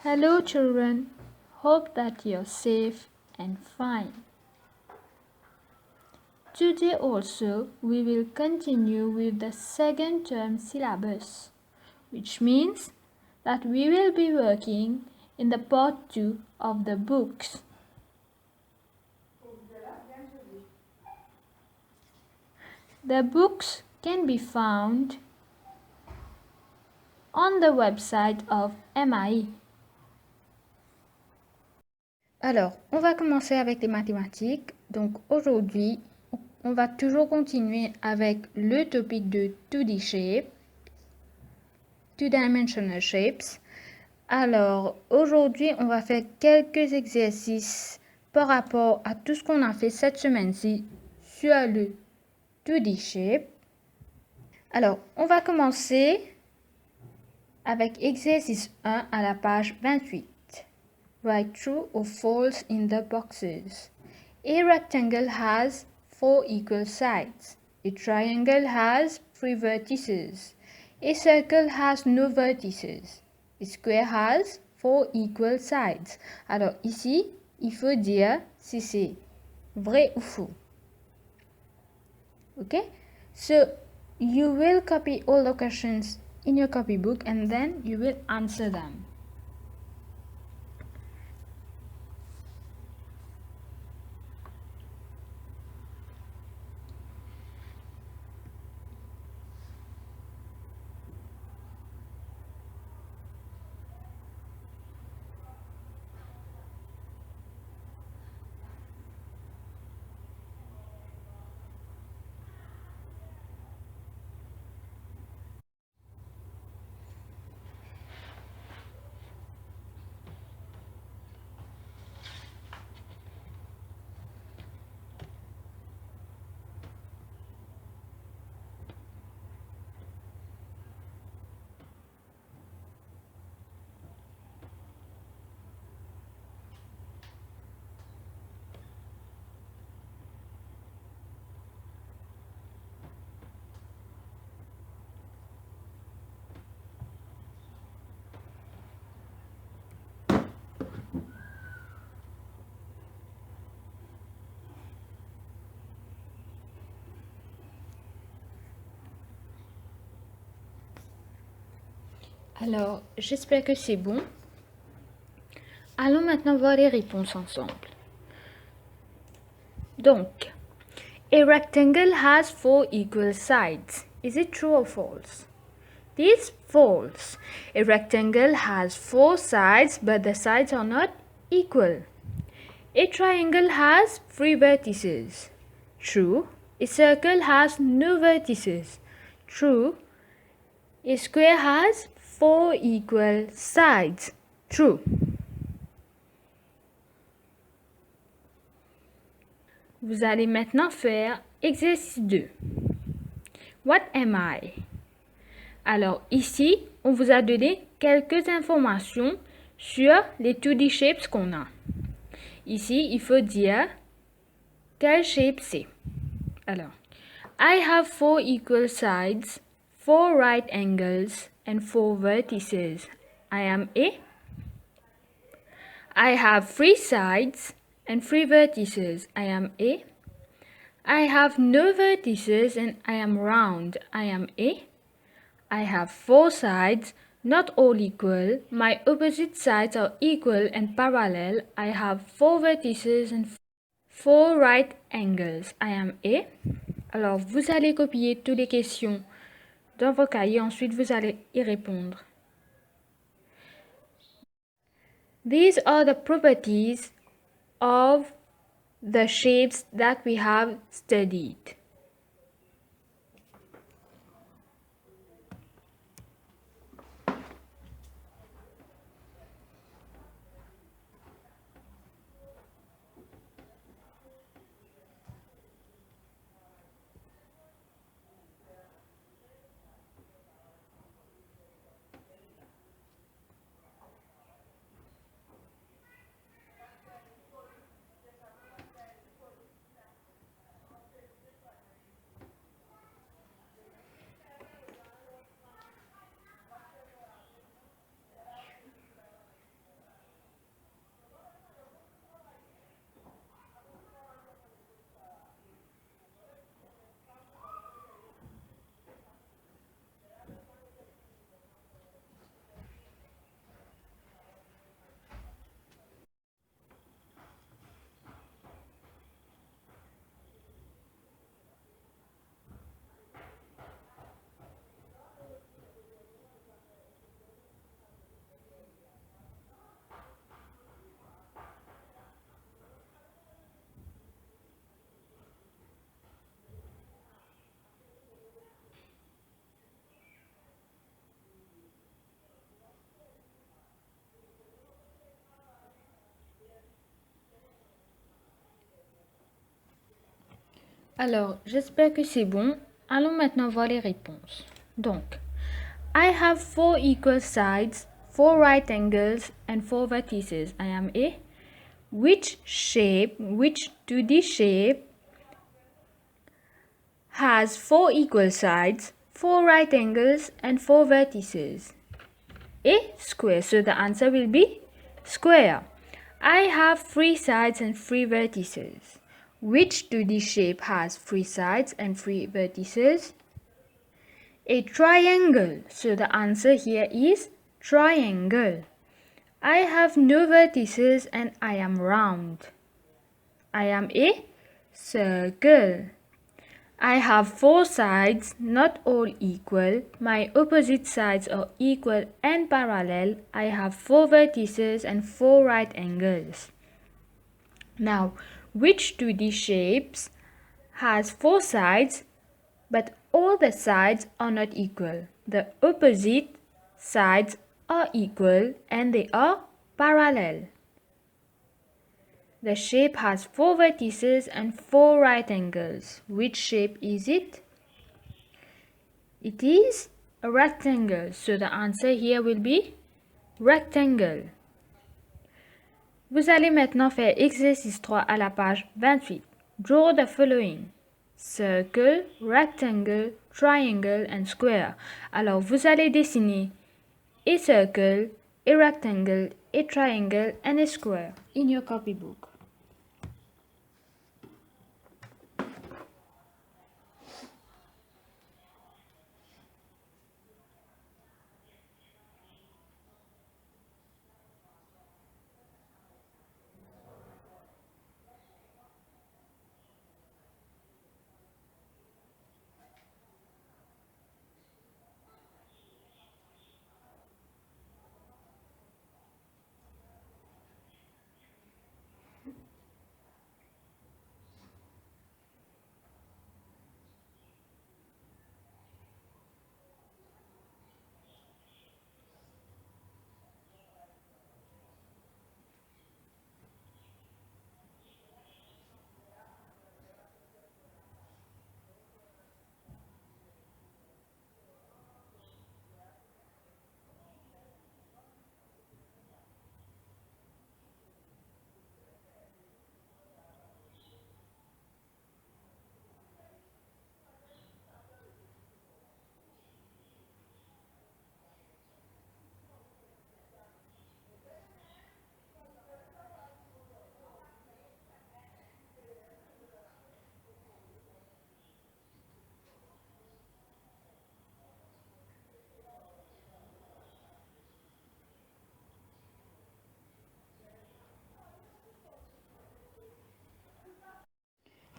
Hello children, hope that you're safe and fine. Today also we will continue with the second term syllabus, which means that we will be working in the part 2 of the books. The books can be found on the website of MAI. Alors, on va commencer avec les mathématiques. Donc aujourd'hui, on va toujours continuer avec le topic de 2D shape, two-dimensional shapes. Alors, aujourd'hui, on va faire quelques exercices par rapport à tout ce qu'on a fait cette semaine-ci sur le 2D shape. Alors, on va commencer avec exercice 1 à la page 28. Write true or false in the boxes. A rectangle has 4 equal sides. A triangle has 3 vertices. A circle has no vertices. A square has 4 equal sides. Alors ici, il faut dire si c'est vrai ou faux. Okay? So you will copy all the questions in your copybook and then you will answer them. Alors, j'espère que c'est bon. Allons maintenant voir les réponses ensemble. Donc, a rectangle has 4 equal sides. Is it true or false? This is false. A rectangle has 4 sides, but the sides are not equal. A triangle has 3 vertices. True. A circle has no vertices. True. A square has 4 equal sides. True. Vous allez maintenant faire exercice 2. What am I? Alors ici, on vous a donné quelques informations sur les 2D shapes qu'on a. Ici, il faut dire quel shape c'est. Alors, I have 4 equal sides, 4 right angles and 4 vertices. I am a. I have 3 sides and 3 vertices. I am a. I have no vertices and I am round. I am a. I have 4 sides, not all equal. My opposite sides are equal and parallel. I have 4 vertices and 4 right angles. I am a. Alors, vous allez copier toutes les questions dans vos cahiers. Ensuite, vous allez y répondre. These are the properties of the shapes that we have studied. Alors, j'espère que c'est bon. Allons maintenant voir les réponses. Donc, I have 4 equal sides, 4 right angles, and 4 vertices. I am A. Which 2D shape has 4 equal sides, 4 right angles, and 4 vertices? A. Square. So the answer will be square. I have 3 sides and 3 vertices. Which 2D shape has 3 sides and 3 vertices? A triangle. So the answer here is triangle. I have no vertices and I am round. I am a circle. I have 4 sides, not all equal. My opposite sides are equal and parallel. I have 4 vertices and 4 right angles. Now, which 2D shapes has 4 sides, but all the sides are not equal? The opposite sides are equal and they are parallel. The shape has 4 vertices and 4 right angles. Which shape is it? It is a rectangle. So the answer here will be rectangle. Vous allez maintenant faire exercice 3 à la page 28. Draw the following: circle, rectangle, triangle and square. Alors vous allez dessiner a circle, a rectangle, a triangle and a square in your copybook.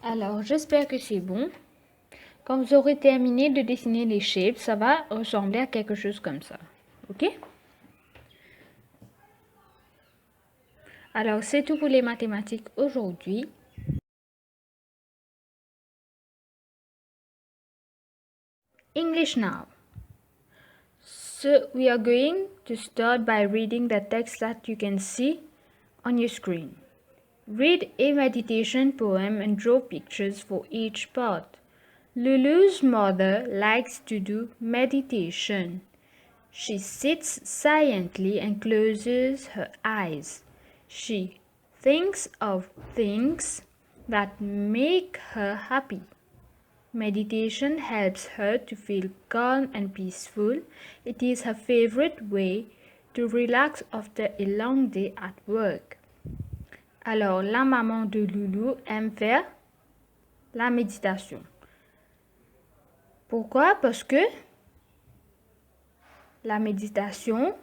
Alors, j'espère que c'est bon. Quand vous aurez terminé de dessiner les shapes, ça va ressembler à quelque chose comme ça. Ok? Alors, c'est tout pour les mathématiques aujourd'hui. English now. So, we are going to start by reading the text that you can see on your screen. Read a meditation poem and draw pictures for each part. Lulu's mother likes to do meditation. She sits silently and closes her eyes. She thinks of things that make her happy. Meditation helps her to feel calm and peaceful. It is her favorite way to relax after a long day at work. Alors, la maman de Loulou aime faire la méditation. Pourquoi? Parce que la méditation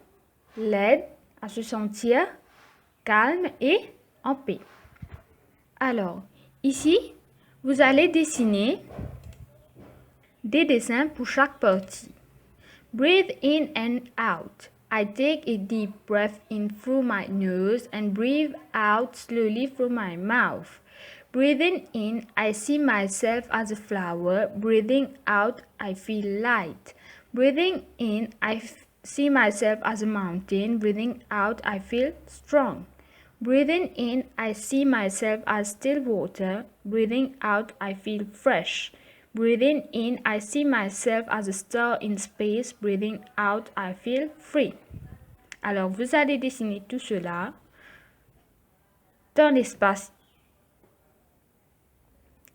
l'aide à se sentir calme et en paix. Alors, ici, vous allez dessiner des dessins pour chaque partie. Breathe in and out. I take a deep breath in through my nose and breathe out slowly through my mouth. Breathing in, I see myself as a flower. Breathing out, I feel light. Breathing in, I see myself as a mountain. Breathing out, I feel strong. Breathing in, I see myself as still water. Breathing out, I feel fresh. Breathing in, I see myself as a star in space. Breathing out, I feel free. Alors, vous allez dessiner tout cela dans l'espace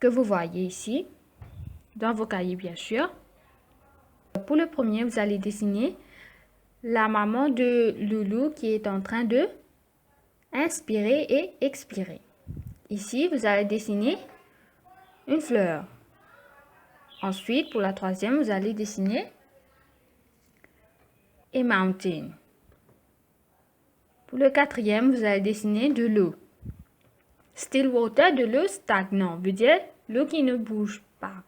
que vous voyez ici, dans vos cahiers bien sûr. Pour le premier, vous allez dessiner la maman de Loulou qui est en train de inspirer et expirer. Ici, vous allez dessiner une fleur. Ensuite, pour la troisième, vous allez dessiner a mountain. Pour le quatrième, vous allez dessiner de l'eau. Still water, de l'eau stagnant, veut dire l'eau qui ne bouge pas.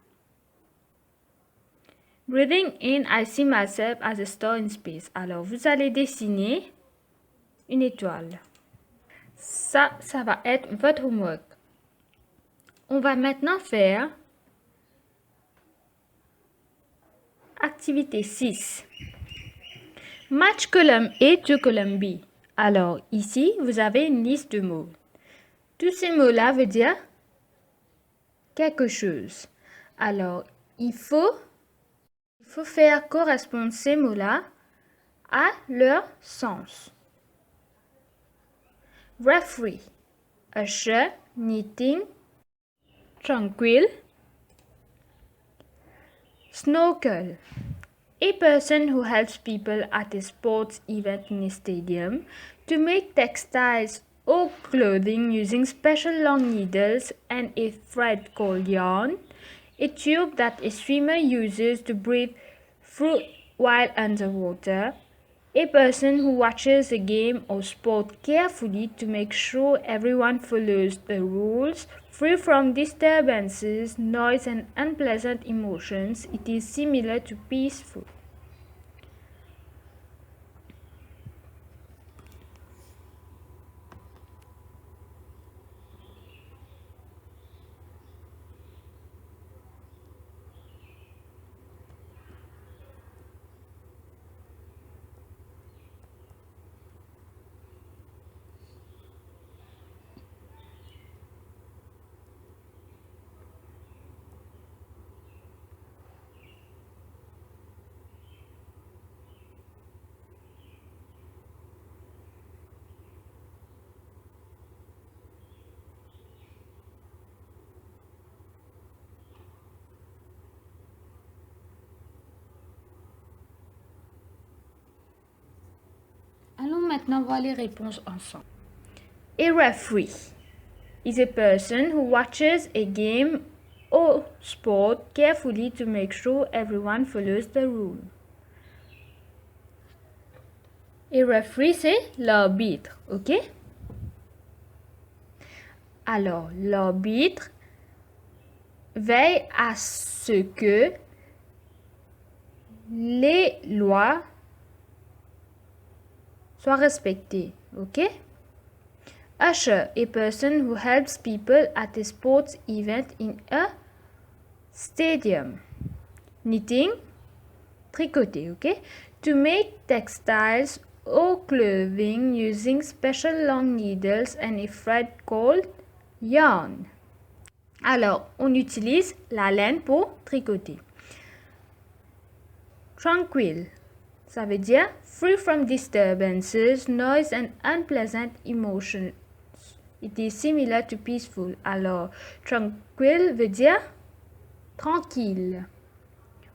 Breathing in, I see myself as a star in space. Alors, vous allez dessiner une étoile. Ça va être votre homework. On va maintenant faire activité 6. Match column A to column B. Alors, ici, vous avez une liste de mots. Tous ces mots-là veulent dire quelque chose. Alors, il faut faire correspondre ces mots-là à leur sens. Referee, usher, knitting, tranquil, snorkel, a person who helps people at a sports event in a stadium to make textiles or clothing using special long needles and a thread called yarn, a tube that a swimmer uses to breathe through while underwater, a person who watches a game or sport carefully to make sure everyone follows the rules, free from disturbances, noise, and unpleasant emotions. It is similar to peaceful. Allons maintenant voir les réponses ensemble. A referee is a person who watches a game or sport carefully to make sure everyone follows the rule. A referee, c'est l'arbitre, ok? Alors, l'arbitre veille à ce que les lois soient respectées, ok? Usher, a person who helps people at a sports event in a stadium. Knitting, tricoter, ok? To make textiles or clothing using special long needles and a thread called yarn. Alors, on utilise la laine pour tricoter. Tranquil, ça veut dire free from disturbances, noise and unpleasant emotions. It is similar to peaceful. Alors, tranquil veut dire tranquille,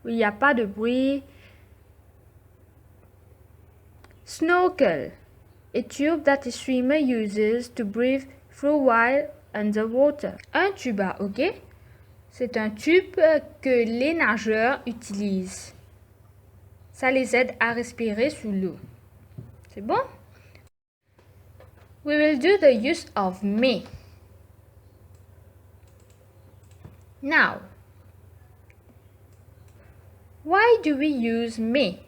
où il n'y a pas de bruit. Snorkel, a tube that a swimmer uses to breathe through while underwater. Un tuba, ok? C'est un tube que les nageurs utilisent. Ça les aide à respirer sous l'eau. C'est bon? We will do the use of me. Now, why do we use me?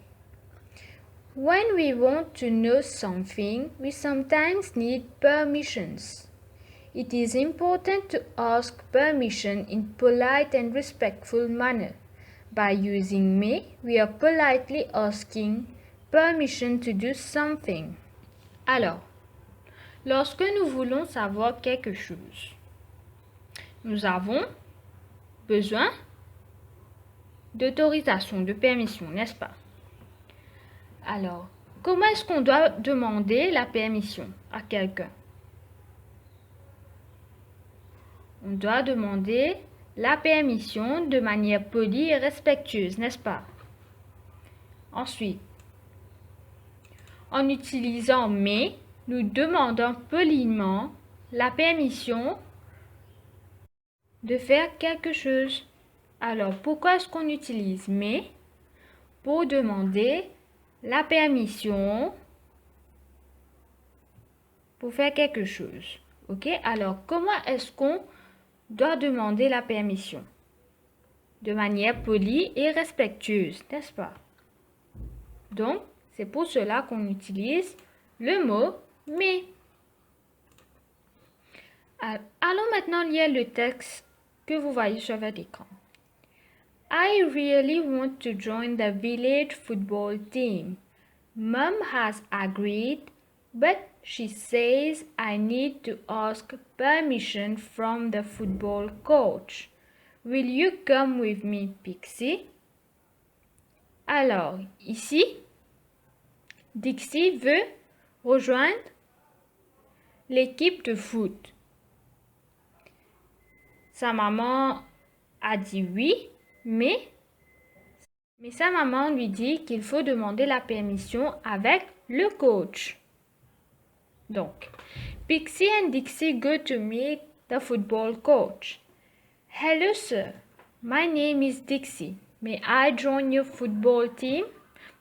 When we want to know something, we sometimes need permissions. It is important to ask permission in polite and respectful manner. By using me, we are politely asking permission to do something. Alors, Lorsque nous voulons savoir quelque chose, nous avons besoin d'autorisation, de permission, n'est-ce pas? Alors, comment est-ce qu'on doit demander la permission à quelqu'un? On doit demander la permission de manière polie et respectueuse, n'est-ce pas? Ensuite, en utilisant mais, nous demandons poliment la permission de faire quelque chose. Alors, pourquoi est-ce qu'on utilise mais? Pour demander la permission pour faire quelque chose. Ok? Alors, comment est-ce qu'on doit demander la permission? De manière polie et respectueuse, n'est-ce pas? Donc, c'est pour cela qu'on utilise le mot mais. Allons maintenant lire le texte que vous voyez sur votre écran. I really want to join the village football team. Mom has agreed, but she says I need to ask permission from the football coach. Will you come with me, Pixie? Alors, ici, Dixie veut rejoindre l'équipe de foot. Sa maman a dit oui, mais sa maman lui dit qu'il faut demander la permission avec le coach. Donc, Pixie and Dixie go to meet the football coach. Hello, sir. My name is Dixie. May I join your football team?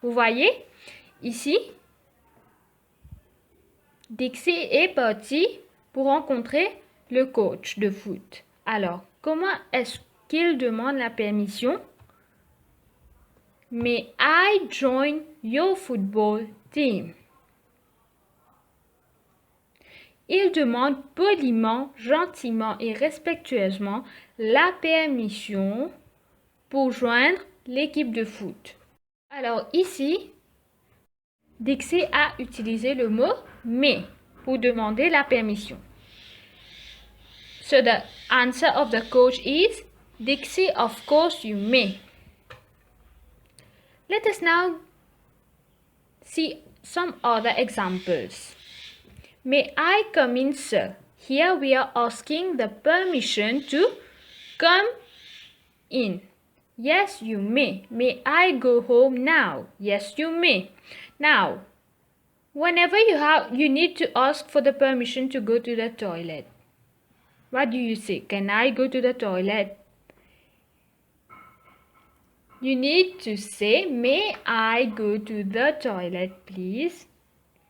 Vous voyez, ici, Dixie est parti pour rencontrer le coach de foot. Alors, comment est-ce qu'il demande la permission? May I join your football team? Il demande poliment, gentiment et respectueusement la permission pour joindre l'équipe de foot. Alors ici, Dixie a utilisé le mot « mais » pour demander la permission. So the answer of the coach is, Dixie, of course you may. Let us now see some other examples. May I come in, sir? Here we are asking the permission to come in. Yes, you may. May I go home now? Yes, you may. Now, whenever you need to ask for the permission to go to the toilet, what do you say? Can I go to the toilet? You need to say, may I go to the toilet, please?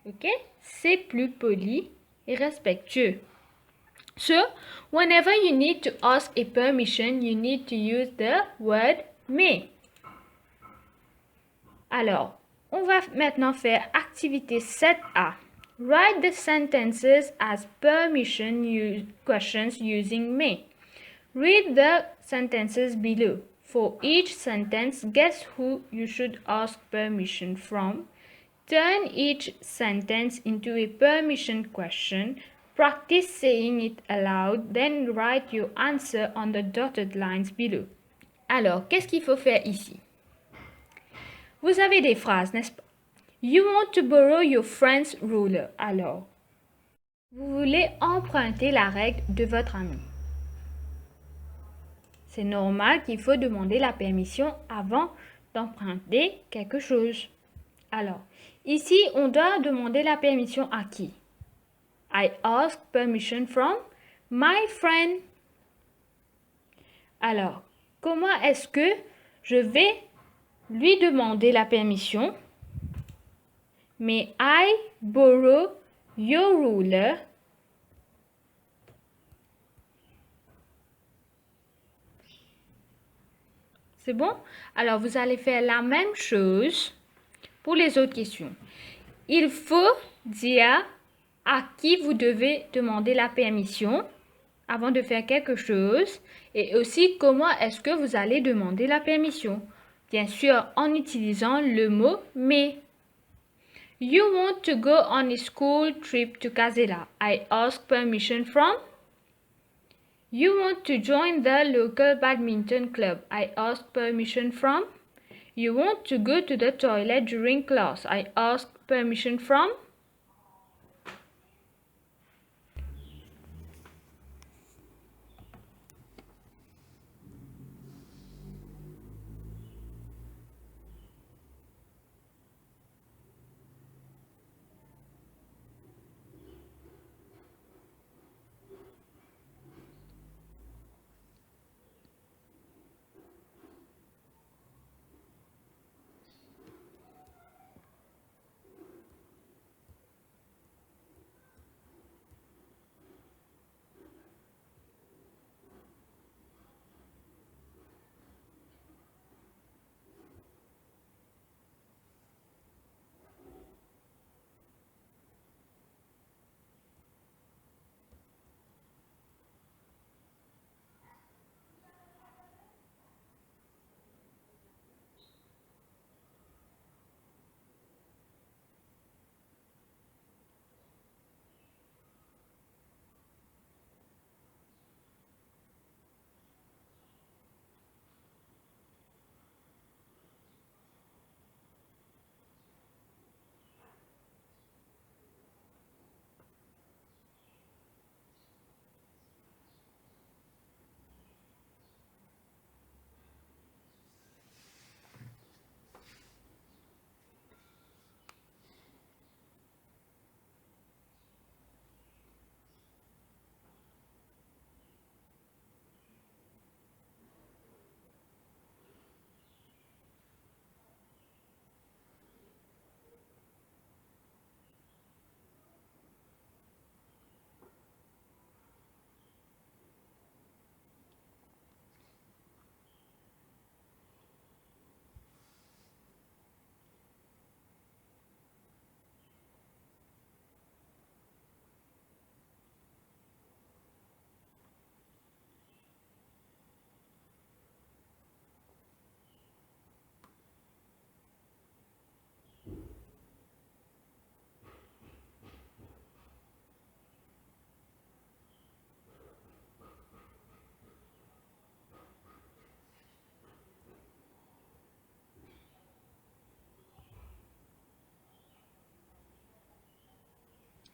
Ok? C'est plus poli et respectueux. So, whenever you need to ask a permission, you need to use the word may. Alors, on va maintenant faire activité 7A. Write the sentences as permission questions using may. Read the sentences below. For each sentence, guess who you should ask permission from. Turn each sentence into a permission question. Practice saying it aloud, then write your answer on the dotted lines below. Alors, qu'est-ce qu'il faut faire ici? Vous avez des phrases, n'est-ce pas? You want to borrow your friend's ruler. Alors, vous voulez emprunter la règle de votre ami. C'est normal qu'il faut demander la permission avant d'emprunter quelque chose. Alors, ici, on doit demander la permission à qui? I ask permission from my friend. Alors, comment est-ce que je vais lui demander la permission? May I borrow your ruler? C'est bon? Alors, vous allez faire la même chose pour les autres questions. Il faut dire à qui vous devez demander la permission avant de faire quelque chose et aussi comment est-ce que vous allez demander la permission. Bien sûr, en utilisant le mot « mais ». You want to go on a school trip to Kazela. I ask permission from. You want to join the local badminton club. I ask permission from. You want to go to the toilet during class. I ask permission from.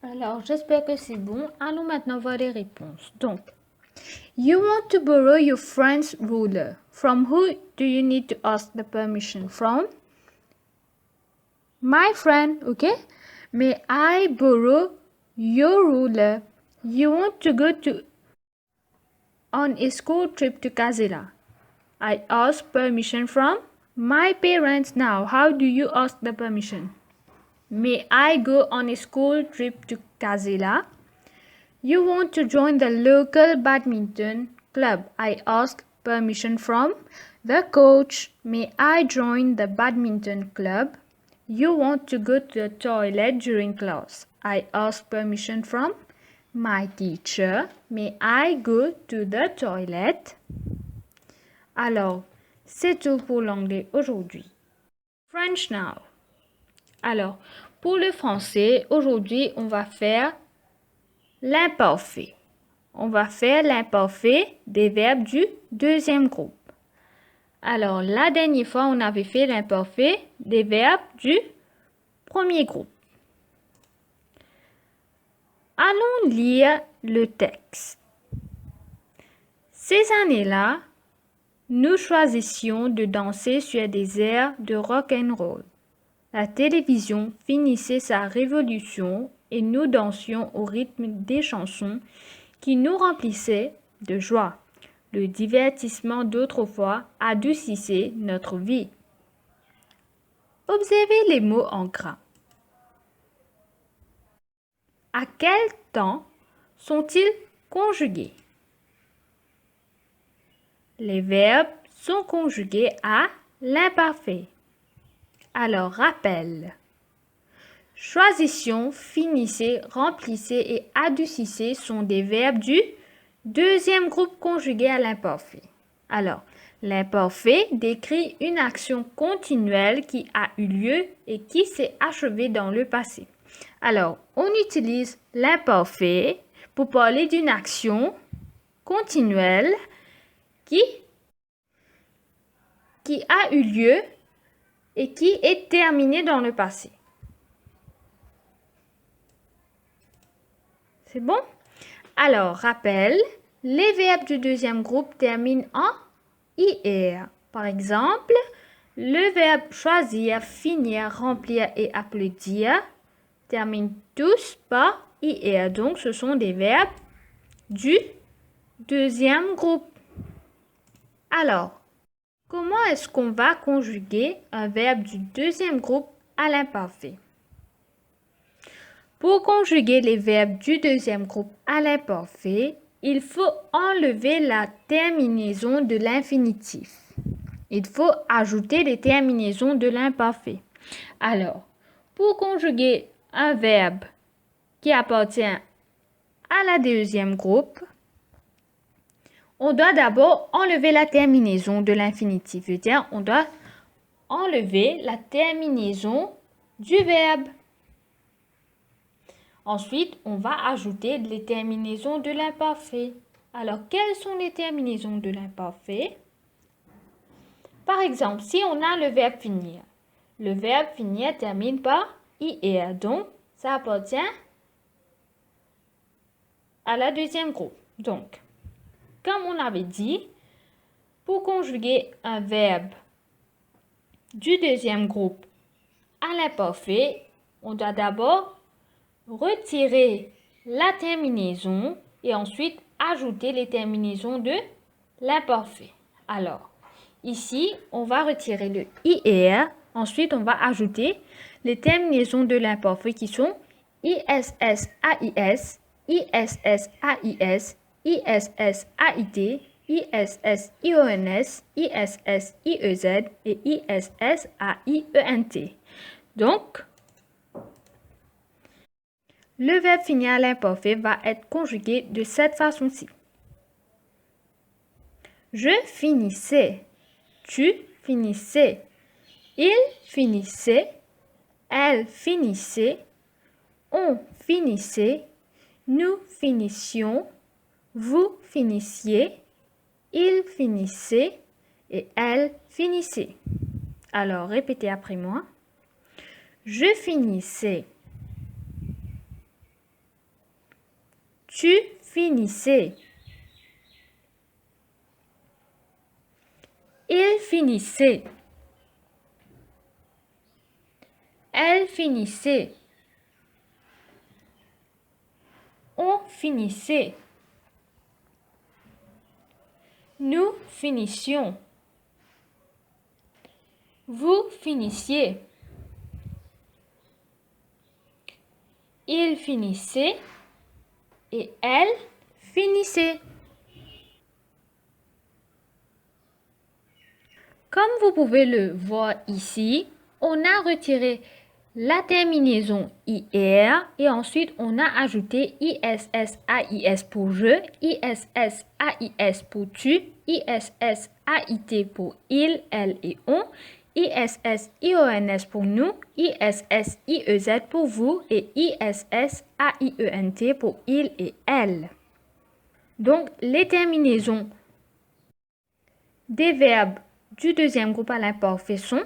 Alors, j'espère que c'est bon. Allons maintenant voir les réponses. Donc, you want to borrow your friend's ruler. From who do you need to ask the permission from? My friend, okay? May I borrow your ruler? You want to go on a school trip to Kazela. I ask permission from my parents. Now, how do you ask the permission? May I go on a school trip to Kazela? You want to join the local badminton club. I ask permission from the coach. May I join the badminton club? You want to go to the toilet during class. I ask permission from my teacher. May I go to the toilet? Alors, c'est tout pour l'anglais aujourd'hui. French now. Alors, pour le français, aujourd'hui, on va faire l'imparfait. On va faire l'imparfait des verbes du deuxième groupe. Alors, la dernière fois, on avait fait l'imparfait des verbes du premier groupe. Allons lire le texte. Ces années-là, nous choisissions de danser sur des airs de rock and roll. La télévision finissait sa révolution et nous dansions au rythme des chansons qui nous remplissaient de joie. Le divertissement d'autrefois adoucissait notre vie. Observez les mots en gras. À quel temps sont-ils conjugués? Les verbes sont conjugués à l'imparfait. Alors, rappel. Choisissions, finissez, remplissez et adoucissez sont des verbes du deuxième groupe conjugué à l'imparfait. Alors, L'imparfait décrit une action continuelle qui a eu lieu et qui s'est achevée dans le passé. Alors, on utilise l'imparfait pour parler d'une action continuelle qui a eu lieu et qui est terminée dans le passé. C'est bon? Alors, rappel, les verbes du deuxième groupe terminent en IR. Par exemple, le verbe choisir, finir, remplir et applaudir terminent tous par IR. Donc, ce sont des verbes du deuxième groupe. Alors, comment est-ce qu'on va conjuguer un verbe du deuxième groupe à l'imparfait? Pour conjuguer les verbes du deuxième groupe à l'imparfait, il faut enlever la terminaison de l'infinitif. Il faut ajouter les terminaisons de l'imparfait. Alors, pour conjuguer un verbe qui appartient à la deuxième groupe, on doit d'abord enlever la terminaison de l'infinitif. C'est-à-dire, on doit enlever la terminaison du verbe. Ensuite, on va ajouter les terminaisons de l'imparfait. Alors, quelles sont les terminaisons de l'imparfait? Par exemple, si on a le verbe finir, le verbe finir termine par IR. Donc, ça appartient à la deuxième groupe. Donc, comme on avait dit, pour conjuguer un verbe du deuxième groupe à l'imparfait, on doit d'abord retirer la terminaison et ensuite ajouter les terminaisons de l'imparfait. Alors, ici, on va retirer le IR. Ensuite, on va ajouter les terminaisons de l'imparfait qui sont ISS, AIS, ISS, AIS, ISS, AIT, ISS, IONS, ISS, IEZ et ISS, AIENT. Donc, le verbe finir à l'imparfait va être conjugué de cette façon-ci. Je finissais, tu finissais, il finissait, elle finissait, on finissait, nous finissions, vous finissiez, il finissait et elle finissait. Alors, répétez après moi. Je finissais. Tu finissais. Il finissait. Elle finissait. On finissait. Nous finissions. Vous finissiez. Il finissait et elle finissait. Comme vous pouvez le voir ici, on a retiré la terminaison IR et ensuite on a ajouté ISS, AIS pour je, ISS, AIS pour tu, ISS, AIT pour il, elle et on, ISS, IONS pour nous, ISS, IEZ pour vous et ISS, AIENT pour il et elle. Donc, les terminaisons des verbes du deuxième groupe à l'imparfait sont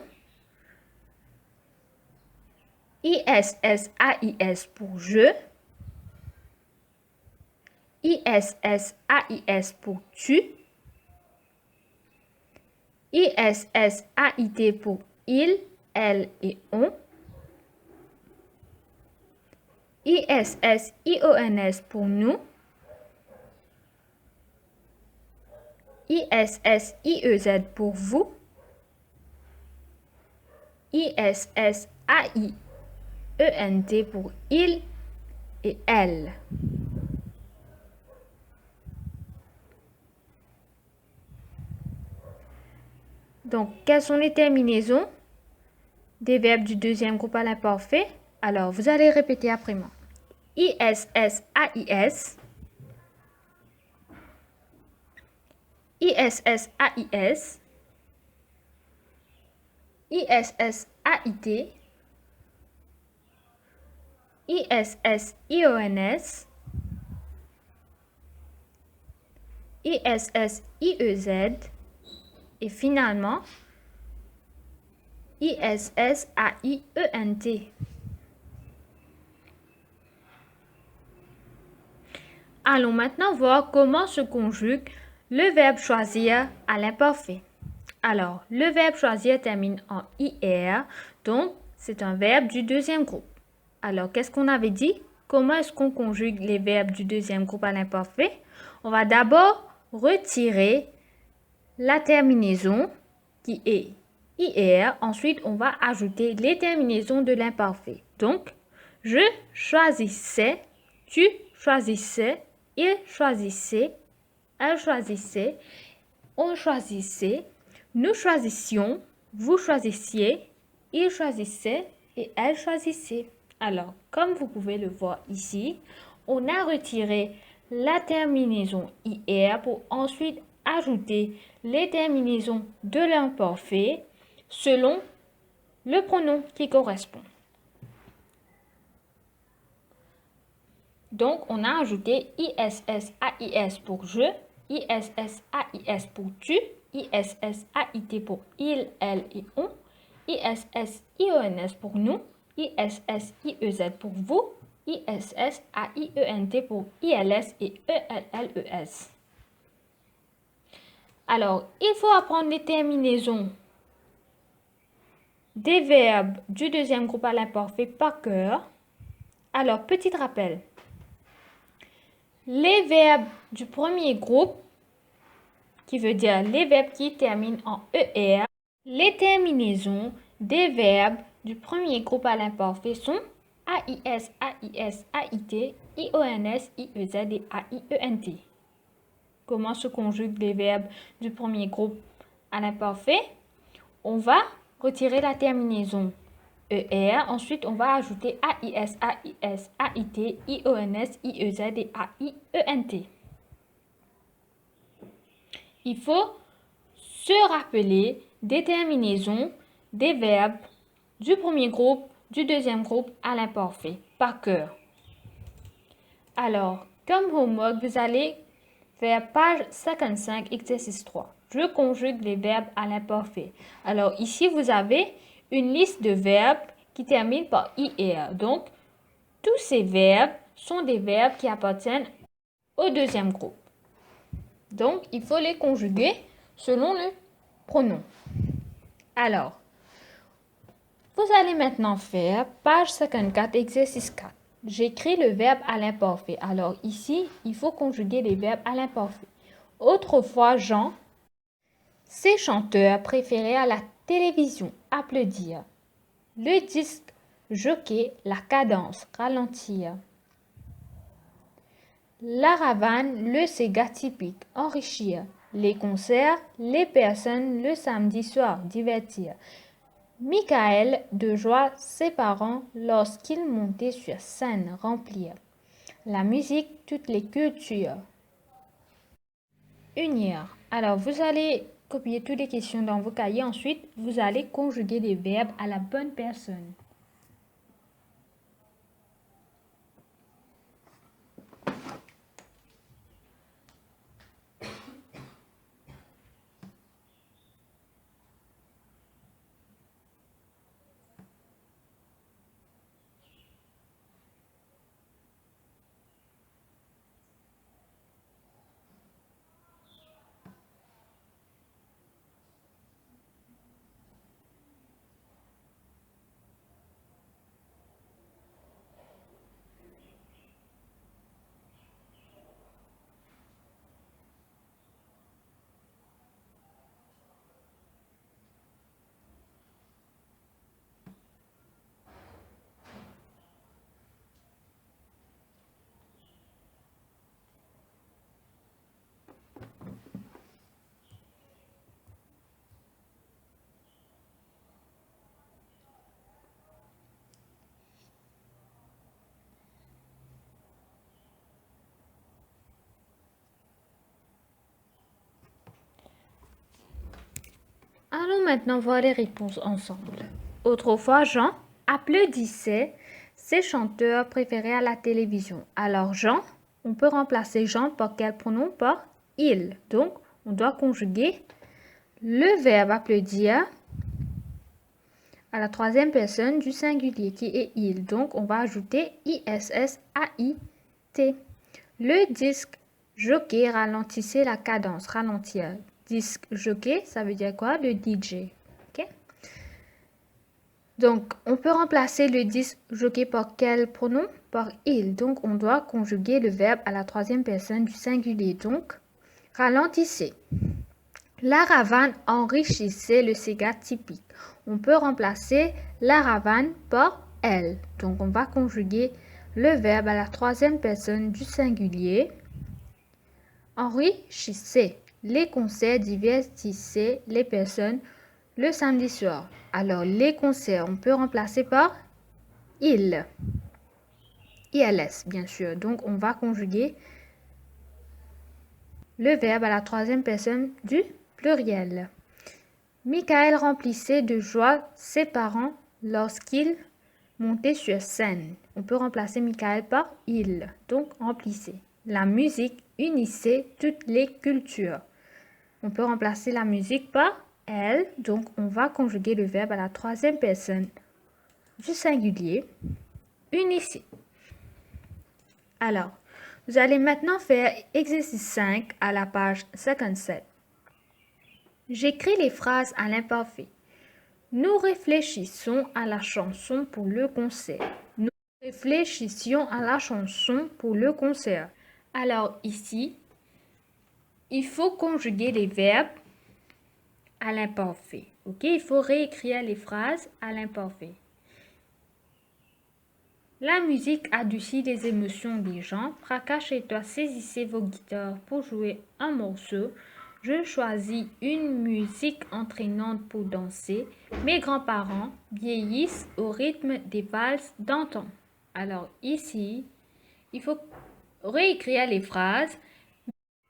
ISS, AIS pour je, ISS, AIS pour tu, ISS, AIT pour il, elle et on, ISS, IONS pour nous, ISS, IEZ pour vous, ISS, AIENT pour il et elle. Donc, quelles sont les terminaisons des verbes du deuxième groupe à l'imparfait? Alors, vous allez répéter après moi. ISS, AIS, ISS, AIS, ISSAIT, ISSIONS, ISSIEZ et finalement ISSAIENT. Allons maintenant voir comment se conjugue le verbe choisir à l'imparfait. Alors, le verbe choisir termine en IR, donc c'est un verbe du deuxième groupe. Alors, qu'est-ce qu'on avait dit? Comment est-ce qu'on conjugue les verbes du deuxième groupe à l'imparfait? On va d'abord retirer la terminaison qui est IR. Ensuite, on va ajouter les terminaisons de l'imparfait. Donc, je choisissais, tu choisissais, il choisissait, elle choisissait, on choisissait, nous choisissions, vous choisissiez, il choisissait et elle choisissait. Alors, comme vous pouvez le voir ici, on a retiré la terminaison IR pour ensuite ajouter les terminaisons de l'imparfait selon le pronom qui correspond. Donc, on a ajouté ISSAIS pour je, ISSAIS pour tu, ISSAIT pour il, elle et on, ISSIONS pour nous, ISSIEZ pour vous, ISSAIENT pour ILS et ELLES. Alors, il faut apprendre les terminaisons des verbes du deuxième groupe à l'imparfait par cœur. Alors, petit rappel. Les verbes du premier groupe, qui veut dire les verbes qui terminent en ER, les terminaisons des verbes du premier groupe à l'imparfait sont AIS, AIS, AIT, IONS, IEZ et AIENT. Comment se conjuguent les verbes du premier groupe à l'imparfait? On va retirer la terminaison ER. Ensuite, on va ajouter AIS, AIS, AIT, IONS, IEZ et AIENT. Il faut se rappeler des terminaisons des verbes du premier groupe, du deuxième groupe à l'imparfait par cœur. Alors, comme homework, vous allez faire page 55, exercice 3. Je conjugue les verbes à l'imparfait. Alors, ici, vous avez une liste de verbes qui terminent par IR. Donc, tous ces verbes sont des verbes qui appartiennent au deuxième groupe. Donc, il faut les conjuguer selon le pronom. Alors, vous allez maintenant faire page 54, exercice 4. J'écris le verbe à l'imparfait. Alors ici, il faut conjuguer les verbes à l'imparfait. Autrefois, Jean, ses chanteurs préférés à la télévision, applaudir. Le disque jockey, la cadence, ralentir. La Havane, le Sega typique, enrichir. Les concerts, les personnes, le samedi soir, divertir. Michael, de joie, ses parents, lorsqu'il montait sur scène, remplir. La musique, toutes les cultures. Unir. Alors, vous allez copier toutes les questions dans vos cahiers. Ensuite, vous allez conjuguer les verbes à la bonne personne. Allons maintenant voir les réponses ensemble. Autrefois, Jean applaudissait ses chanteurs préférés à la télévision. Alors, Jean, on peut remplacer Jean par quel pronom? Par il. Donc, on doit conjuguer le verbe applaudir à la troisième personne du singulier qui est il. Donc, on va ajouter ISS-AIT. Le disque jockey ralentissait la cadence. Ralentir. Disque jockey, ça veut dire quoi? Le DJ. Ok? Donc, on peut remplacer le disque jockey par quel pronom? Par il. Donc, on doit conjuguer le verbe à la troisième personne du singulier. Donc, ralentissez. La ravane enrichissait le cigare typique. On peut remplacer la ravane par elle. Donc, on va conjuguer le verbe à la troisième personne du singulier. Enrichissez. Les concerts divertissaient les personnes le samedi soir. Alors, les concerts, on peut remplacer par il. ILS, bien sûr. Donc, on va conjuguer le verbe à la troisième personne du pluriel. Michael remplissait de joie ses parents lorsqu'il montait sur scène. On peut remplacer Michael par il. Donc, remplissez. La musique unissait toutes les cultures. On peut remplacer la musique par elle. Donc, on va conjuguer le verbe à la troisième personne du singulier. Unissez. Alors, vous allez maintenant faire exercice 5 à la page 57. J'écris les phrases à l'imparfait. Nous réfléchissons à la chanson pour le concert. Nous réfléchissions à la chanson pour le concert. Alors ici, il faut conjuguer les verbes à l'imparfait. Ok, il faut réécrire les phrases à l'imparfait. La musique adoucit les émotions des gens. Fracas chez toi, saisissez vos guitares pour jouer un morceau. Je choisis une musique entraînante pour danser. Mes grands-parents vieillissent au rythme des valses d'antan. Alors ici, il faut réécrire les phrases,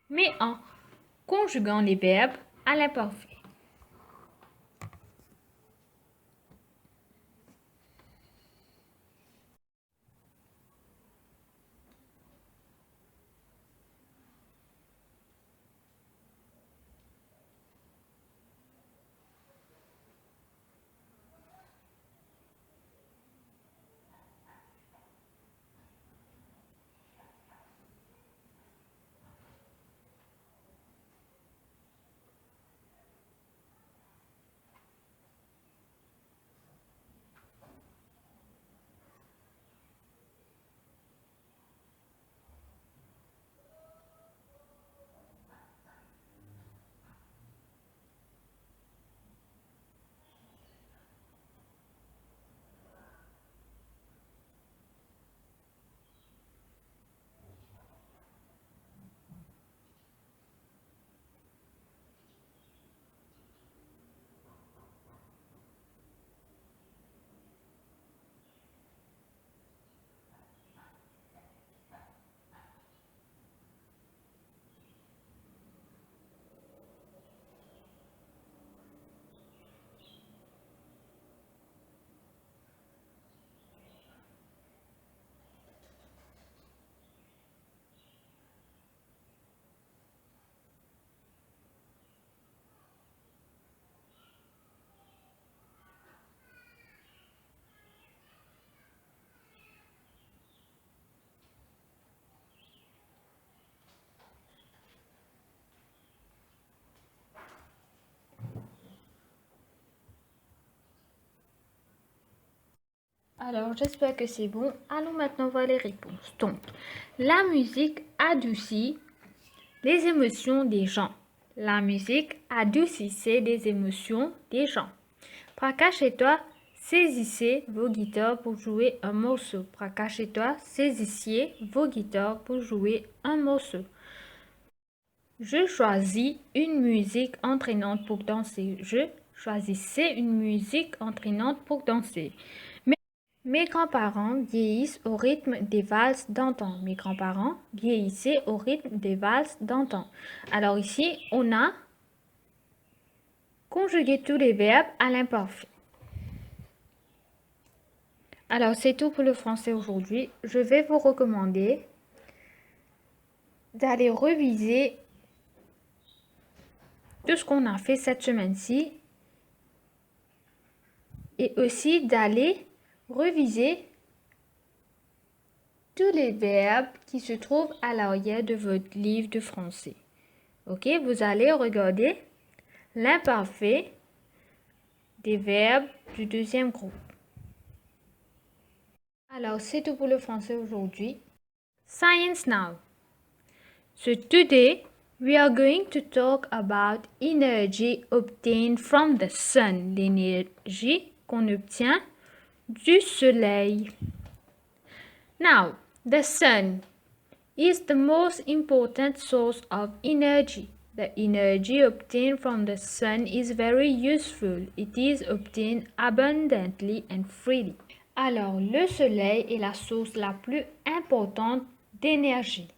mais en conjuguant les verbes à l'imparfait. Alors, j'espère que c'est bon. Allons maintenant voir les réponses. Donc, la musique adoucit les émotions des gens. La musique adoucissait les émotions des gens. Fracas chez toi, saisissez vos guitares pour jouer un morceau. Fracas chez toi, saisissiez vos guitares pour jouer un morceau. Je choisis une musique entraînante pour danser. Je choisissais une musique entraînante pour danser. Mes grands-parents vieillissent au rythme des valses d'antan. Mes grands-parents vieillissaient au rythme des valses d'antan. Alors ici, on a conjuguer tous les verbes à l'imparfait. Alors, c'est tout pour le français aujourd'hui. Je vais vous recommander d'aller reviser tout ce qu'on a fait cette semaine-ci et aussi d'aller reviser tous les verbes qui se trouvent à l'arrière de votre livre de français. Ok, vous allez regarder l'imparfait des verbes du deuxième groupe. Alors, c'est tout pour le français aujourd'hui. Science now. So today, we are going to talk about energy obtained from the sun, l'énergie qu'on obtient du soleil. Now, the sun is the most important source of energy. The energy obtained from the sun is very useful. It is obtained abundantly and freely. Alors, le soleil est la source la plus importante d'énergie.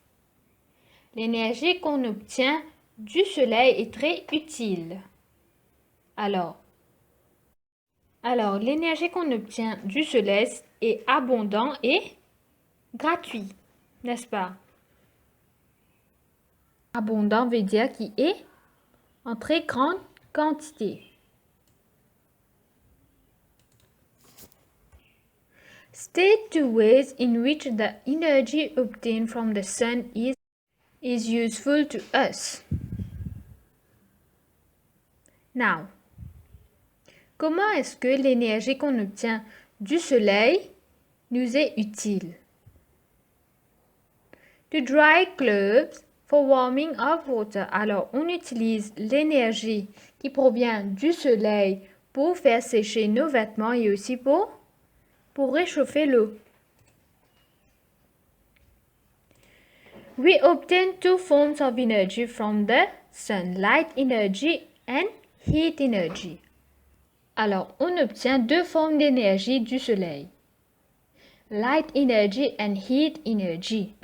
L'énergie qu'on obtient du soleil est très utile. Alors l'énergie qu'on obtient du soleil est abondante et gratuite, n'est-ce pas? Abondant veut dire qu'il est en très grande quantité. State two ways in which the energy obtained from the sun is useful to us. Now, comment est-ce que l'énergie qu'on obtient du soleil nous est utile? To dry clothes for warming of water. Alors, on utilise l'énergie qui provient du soleil pour faire sécher nos vêtements et aussi pour réchauffer l'eau. We obtain two forms of energy from the sun, light energy and heat energy. Alors, on obtient deux formes d'énergie du soleil. Light energy and heat energy.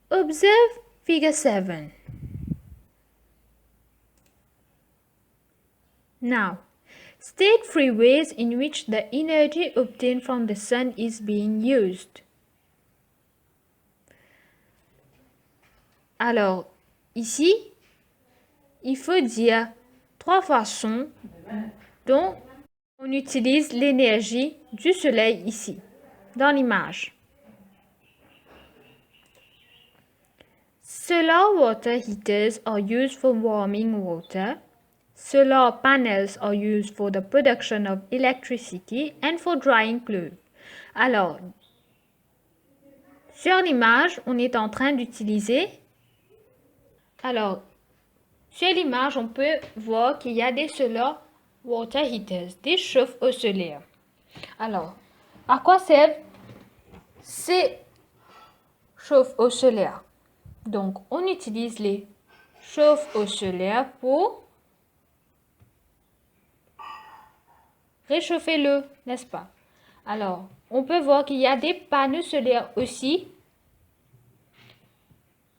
Observe figure 7. Now, state three ways in which the energy obtained from the sun is being used. Alors, ici, il faut dire trois façons dont on utilise l'énergie du soleil ici, dans l'image. Solar water heaters are used for warming water. Solar panels are used for the production of electricity and for drying clothes. Alors, sur l'image, on est en train d'utiliser. Alors, sur l'image, on peut voir qu'il y a des solar water heaters, des chauffe-eau solaires. Alors, à quoi servent ces chauffe-eau solaires? Donc, on utilise les chauffe-eau solaires pour réchauffer l'eau, n'est-ce pas? Alors, on peut voir qu'il y a des panneaux solaires aussi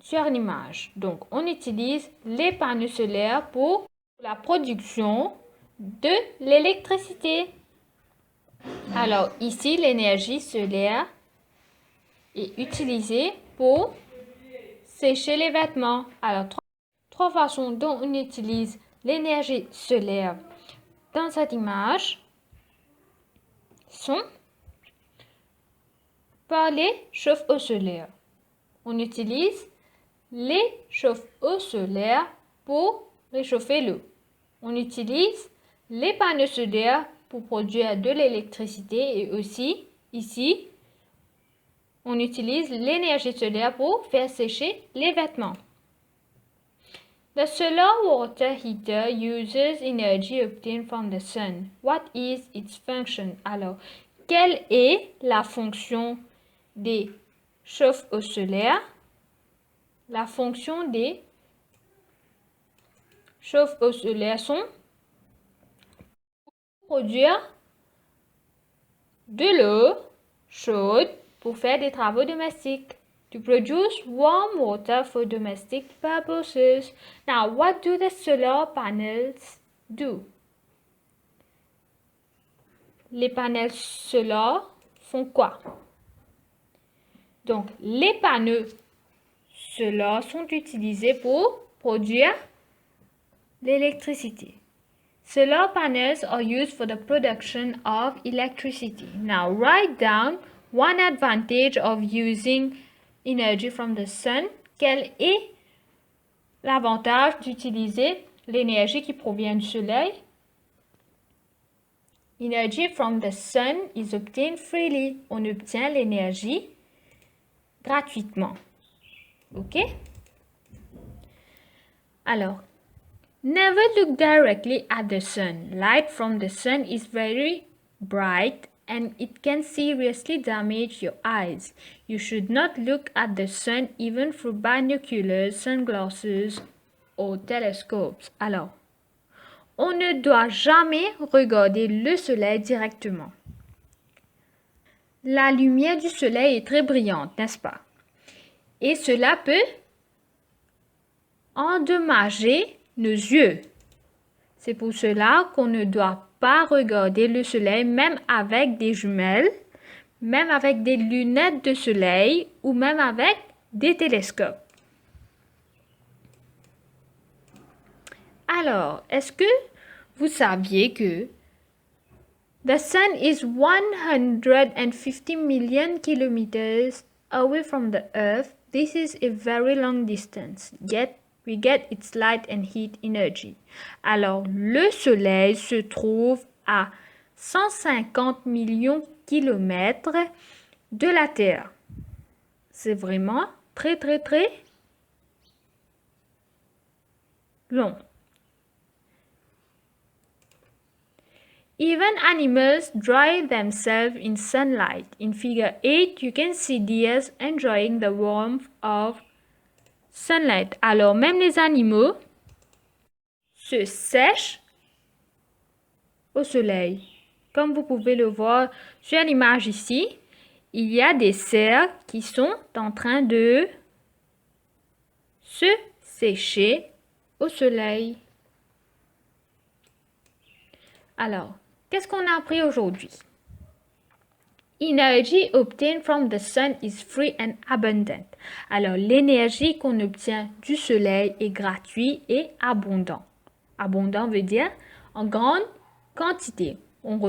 sur l'image. Donc, on utilise les panneaux solaires pour la production de l'électricité. Alors, ici, l'énergie solaire est utilisée pour sécher les vêtements. Alors, trois façons dont on utilise l'énergie solaire dans cette image sont par les chauffe-eau solaires. On utilise les chauffe-eau solaires pour réchauffer l'eau. On utilise les panneaux solaires pour produire de l'électricité et aussi, ici, on utilise l'énergie solaire pour faire sécher les vêtements. The solar water heater uses energy obtained from the sun. What is its function? Alors, quelle est la fonction des chauffe-eau solaires? La fonction des chauffe-eau solaires sont produire de l'eau chaude pour faire des travaux domestiques. to produce warm water for domestic purposes. Now, what do the solar panels do? Les panels solaires font quoi? Donc, les panneaux solaires sont utilisés pour produire l'électricité. Solar panels are used for the production of electricity. Now, write down one advantage of using energy from the sun. Quel est l'avantage d'utiliser l'énergie qui provient du soleil? Energy from the sun is obtained freely. On obtient l'énergie gratuitement. OK? Alors, never look directly at the sun. Light from the sun is very bright and it can seriously damage your eyes. You should not look at the sun even through binoculars, sunglasses or telescopes. Alors, on ne doit jamais regarder le soleil directement. La lumière du soleil est très brillante, n'est-ce pas? Et cela peut endommager nos yeux. C'est pour cela qu'on ne doit pas regarder le soleil même avec des jumelles, même avec des lunettes de soleil ou même avec des télescopes. Alors, est-ce que vous saviez que the sun is 150 million kilometers away from the earth? This is a very long distance, yet we get its light and heat energy. Alors, le soleil se trouve à 150 millions de kilomètres de la Terre. C'est vraiment très long. Even animals dry themselves in sunlight. In figure 8, you can see deer enjoying the warmth of sunlight. Alors, même les animaux se sèchent au soleil. Comme vous pouvez le voir sur l'image ici, il y a des cerfs qui sont en train de se sécher au soleil. Alors, qu'est-ce qu'on a appris aujourd'hui? Energy obtained from the sun is free and abundant. Alors, l'énergie qu'on obtient du soleil est gratuite et abondant. Abondant veut dire en grande quantité. On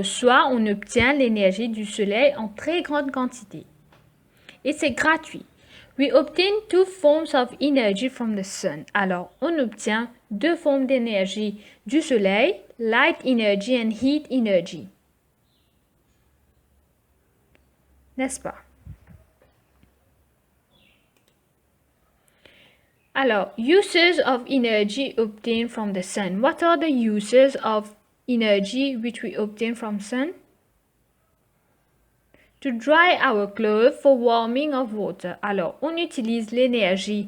obtient l'énergie du soleil en très grande quantité. Et c'est gratuit. We obtain two forms of energy from the sun. Alors, on obtient deux formes d'énergie du soleil, light energy and heat energy. N'est-ce pas? Alors, uses of energy obtained from the sun. What are the uses of energy which we obtain from sun? To dry our clothes for warming of water. Alors, on utilise l'énergie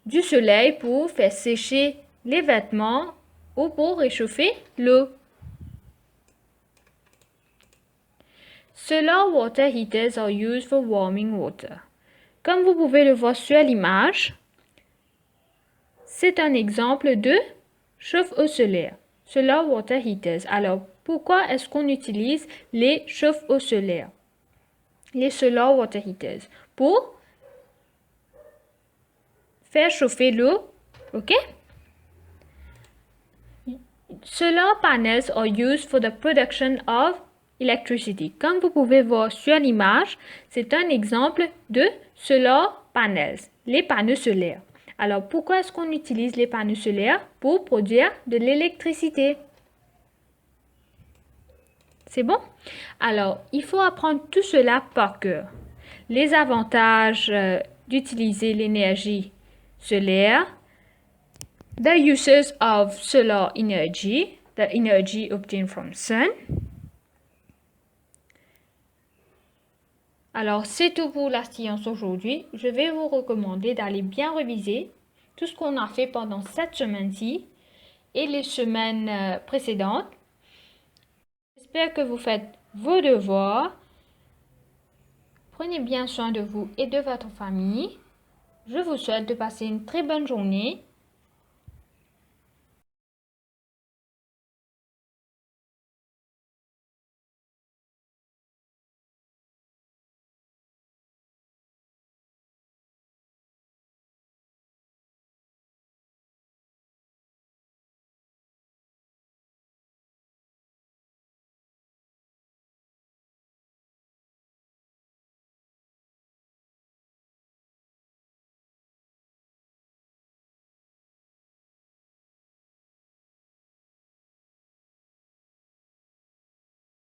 du soleil pour faire sécher les vêtements ou pour réchauffer l'eau. Solar water heaters are used for warming water. Comme vous pouvez le voir sur l'image, c'est un exemple de chauffe-eau solaire. Solar water heaters. Alors, pourquoi est-ce qu'on utilise les chauffe-eau solaires? Les solar water heaters. Pour faire chauffer l'eau. OK? Solar panels are used for the production of electricity. Comme vous pouvez voir sur l'image, c'est un exemple de solar panels, les panneaux solaires. Alors, pourquoi est-ce qu'on utilise les panneaux solaires? Pour produire de l'électricité. C'est bon? Alors, il faut apprendre tout cela par cœur. Les avantages d'utiliser l'énergie solaire, the uses of solar energy, the energy obtained from sun. Alors, c'est tout pour la science aujourd'hui. Je vais vous recommander d'aller bien réviser tout ce qu'on a fait pendant cette semaine-ci et les semaines précédentes. J'espère que vous faites vos devoirs. Prenez bien soin de vous et de votre famille. Je vous souhaite de passer une très bonne journée